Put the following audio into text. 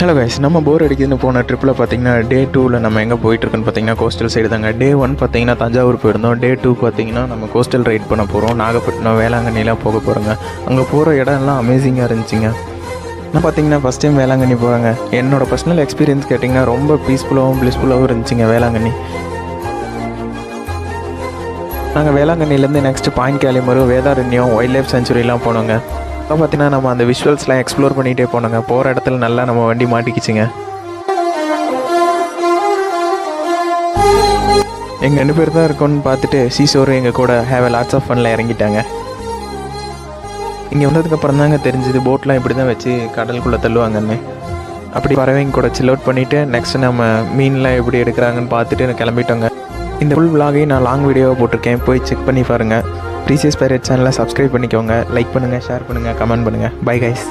Hello guys, நம்ம போர் அடிக்குதுன்னு போன ட்ரிப்பில் பார்த்தீங்கன்னா டே 2ல் நம்ம எங்கே போயிட்டுருக்குன்னு பார்த்தீங்கன்னா கோஸ்டல் சைடு தாங்க. டே 1 பார்த்தீங்கன்னா தஞ்சாவூர் போயிருந்தோம். டே 2 பார்த்தீங்கன்னா நம்ம கோஸ்டல் ரைட் பண்ண போகிறோம். நாகப்பட்டினம், வேளாங்கண்ணிலாம் போக போகிறோங்க. அங்கே போகிற இடம்லாம் அமேசிங்காக இருந்துச்சுங்க. நான் பார்த்தீங்கன்னா ஃபஸ்ட் டைம் வேளாங்கண்ணி போகிறேங்க. என்னோடய பர்சனல் எக்ஸ்பீரியன்ஸ் கேட்டிங்கன்னா ரொம்ப ப்ளீஸ்ஃபுல்லாகவும் இருந்துச்சுங்க வேளாங்கண்ணி. நாங்கள் வேளாங்கண்ணிலேருந்து next point Calimere, Vedaranyam, wild life சென்ச்சுரிலாம் போனோங்க. இப்போ பார்த்தீங்கன்னா நம்ம அந்த விஷுவல்ஸ்லாம் எக்ஸ்ப்ளோர் பண்ணிகிட்டே போனோங்க. போகிற இடத்துல நல்லா நம்ம வண்டி மாட்டிக்கிச்சுங்க. எங்கள் 2 பேர் தான் இருக்கோன்னு பார்த்துட்டு சீசோரும் எங்கள் கூட ஹேவ் லாட்ஸ் ஆஃப் ஃபனில் இறங்கிட்டாங்க. இங்கே வந்ததுக்கப்புறம் தாங்க தெரிஞ்சுது போட்லாம் இப்படி தான் வச்சு கடலுக்குள்ளே தள்ளுவாங்கன்னு. அப்படி பறவைங்க கூட சில் அவுட் பண்ணிவிட்டு நெக்ஸ்ட்டு நம்ம மீன்லாம் எப்படி எடுக்கிறாங்கன்னு பார்த்துட்டு கிளம்பிட்டோங்க. இந்த ஃபுல் விலாகையும் நான் லாங் வீடியோவாக போட்டிருக்கேன், போய் செக் பண்ணி பாருங்கள். ப்ரீசியஸ் பைரேட் சேனலை சப்ஸ்கிரைப் பண்ணிக்கோங்க. லைக் பண்ணுங்கள், ஷேர் பண்ணுங்கள், கமெண்ட் பண்ணுங்கள். Bye guys.